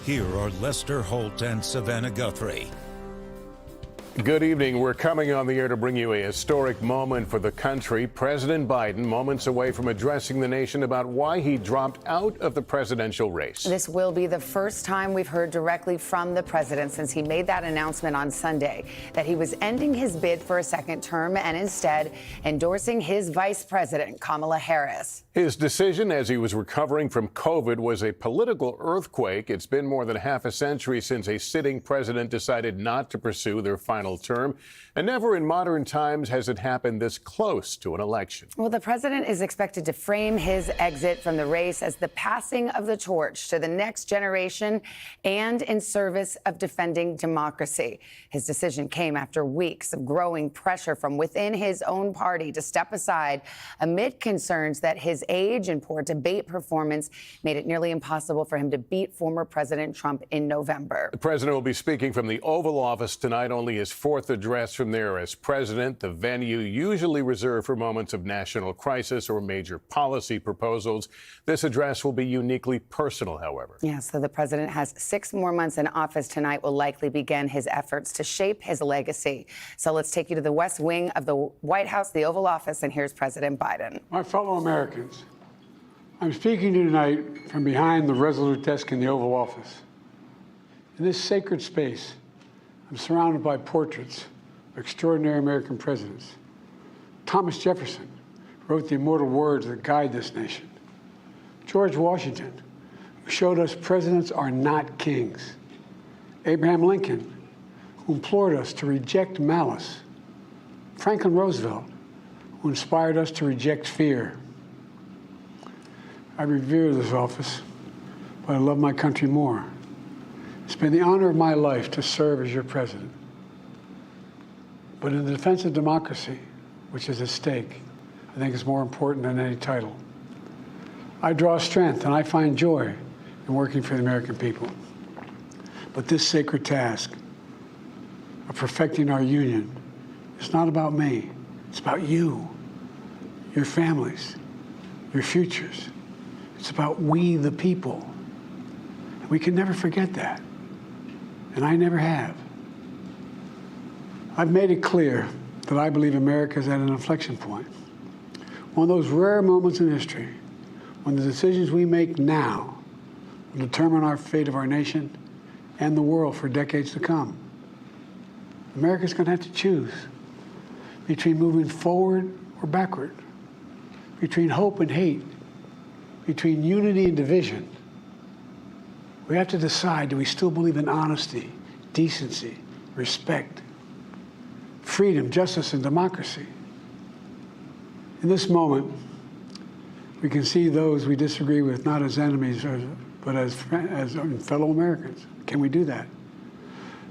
Here are Lester Holt and Savannah Guthrie. Good evening. We're coming on the air to bring you a historic moment for the country. President Biden moments away from addressing the nation about why he dropped out of the presidential race. This will be the first time we've heard directly from the president since he made that announcement on Sunday that he was ending his bid for a second term and instead endorsing his vice president, Kamala Harris. His decision as he was recovering from COVID was a political earthquake. It's been more than half a century since a sitting president decided not to pursue their final term, and never in modern times has it happened this close to an election. Well, the president is expected to frame his exit from the race as the passing of the torch to the next generation and in service of defending democracy. His decision came after weeks of growing pressure from within his own party to step aside amid concerns that his age and poor debate performance made it nearly impossible for him to beat former President Trump in November. The president will be speaking from the Oval Office tonight, only his fourth address from there as president, the venue usually reserved for moments of national crisis or major policy proposals. This address will be uniquely personal, however. Yeah, so the president has 6 more months in office. Tonight will likely begin his efforts to shape his legacy. So let's take you to the West Wing of the White House, the Oval Office, and here's President Biden. My fellow Americans, I'm speaking to you tonight from behind the resolute desk in the Oval Office. In this sacred space, I'm surrounded by portraits of extraordinary American presidents. Thomas Jefferson wrote the immortal words that guide this nation. George Washington, who showed us presidents are not kings. Abraham Lincoln, who implored us to reject malice. Franklin Roosevelt, who inspired us to reject fear. I revere this office, but I love my country more. It's been the honor of my life to serve as your president. But in the defense of democracy, which is at stake, I think is more important than any title. I draw strength and I find joy in working for the American people. But this sacred task of perfecting our union is not about me. It's about you, your families, your futures. It's about we, the people. And we can never forget that. And I never have. I've made it clear that I believe America is at an inflection point. One of those rare moments in history when the decisions we make now will determine our fate of our nation and the world for decades to come. America's going to have to choose between moving forward or backward, between hope and hate, between unity and division. We have to decide, do we still believe in honesty, decency, respect, freedom, justice, and democracy? In this moment, we can see those we disagree with not as enemies, but as fellow Americans. Can we do that?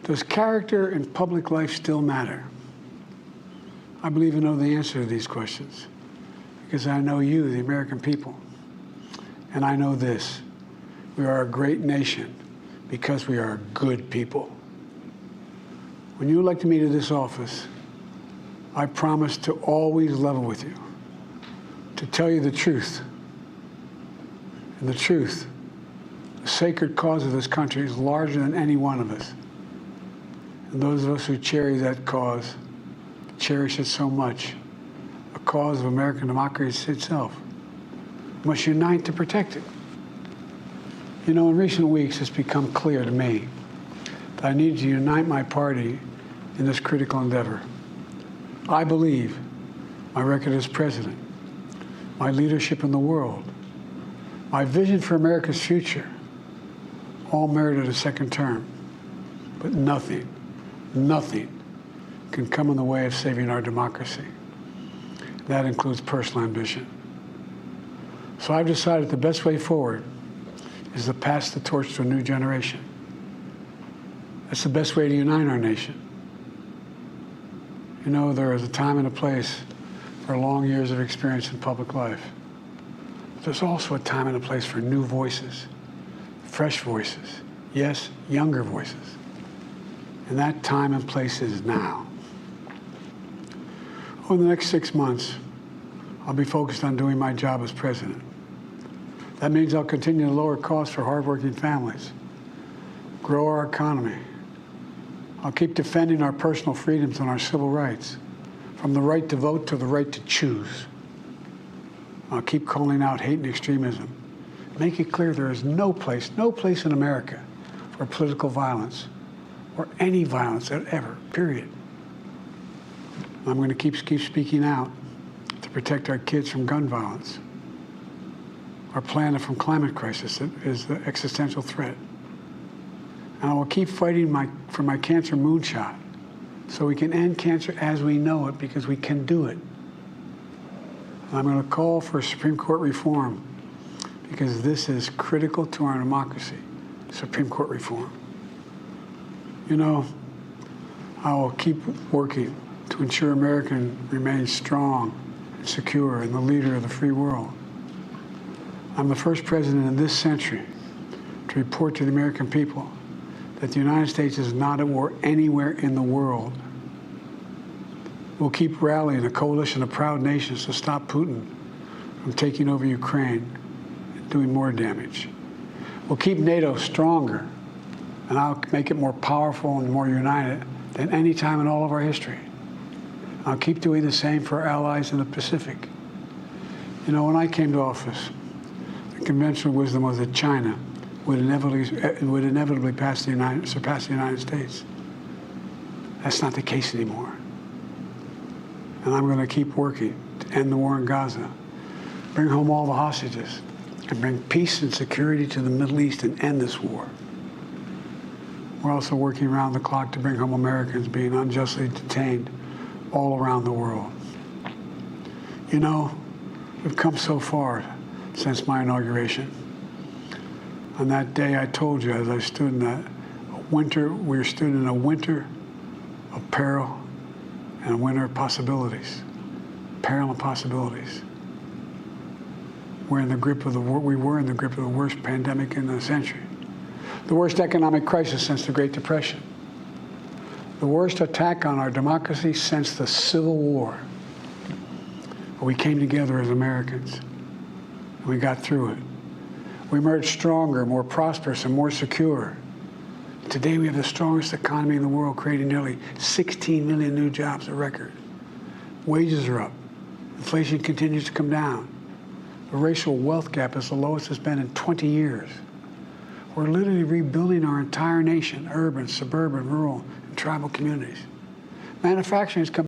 Does character and public life still matter? I believe I know the answer to these questions because I know you, the American people. And I know this. We are a great nation because we are good people. When you elected me to this office, I promised to always level with you, to tell you the truth. And the truth, the sacred cause of this country is larger than any one of us. And those of us who cherish that cause, cherish it so much, a cause of American democracy itself, must unite to protect it. You know, in recent weeks, it's become clear to me that I need to unite my party in this critical endeavor. I believe my record as president, my leadership in the world, my vision for America's future, all merited a second term. But nothing can come in the way of saving our democracy. That includes personal ambition. So I've decided the best way forward is to pass the torch to a new generation. That's the best way to unite our nation. You know, there is a time and a place for long years of experience in public life. But there's also a time and a place for new voices, fresh voices, yes, younger voices. And that time and place is now. Over the next 6 months, I'll be focused on doing my job as president. That means I'll continue to lower costs for hardworking families. grow our economy. I'll keep defending our personal freedoms and our civil rights, from the right to vote to the right to choose. I'll keep calling out hate and extremism. Make it clear there is no place in America for political violence or any violence ever, period. I'm going to keep speaking out to protect our kids from gun violence, our planet from climate crisis that is the existential threat. And I will keep fighting for my cancer moonshot so we can end cancer as we know it, because we can do it. And I'm going to call for Supreme Court reform because this is critical to our democracy, Supreme Court reform. You know, I will keep working to ensure America remains strong and secure and the leader of the free world. I'm the first president in this century to report to the American people that the United States is not at war anywhere in the world. We'll keep rallying a coalition of proud nations to stop Putin from taking over Ukraine and doing more damage. We'll keep NATO stronger, and I'll make it more powerful and more united than any time in all of our history. I'll keep doing the same for our allies in the Pacific. You know, when I came to office, the conventional wisdom was that China would inevitably surpass the United States. That's not the case anymore. And I'm going to keep working to end the war in Gaza, bring home all the hostages, and bring peace and security to the Middle East and end this war. We're also working around the clock to bring home Americans being unjustly detained all around the world. You know, we've come so far since my inauguration. On that day, I told you, as I stood in that winter, we stood in a winter of peril and a winter of possibilities. Peril and possibilities. We were in the grip of the worst pandemic in the century, the worst economic crisis since the Great Depression, the worst attack on our democracy since the Civil War. But we came together as Americans, and we got through it. We emerged stronger, more prosperous, and more secure. Today, we have the strongest economy in the world, creating nearly 16 million new jobs, a record. Wages are up. Inflation continues to come down. The racial wealth gap is the lowest it's been in 20 years. We're literally rebuilding our entire nation, urban, suburban, rural, and tribal communities. Manufacturing has come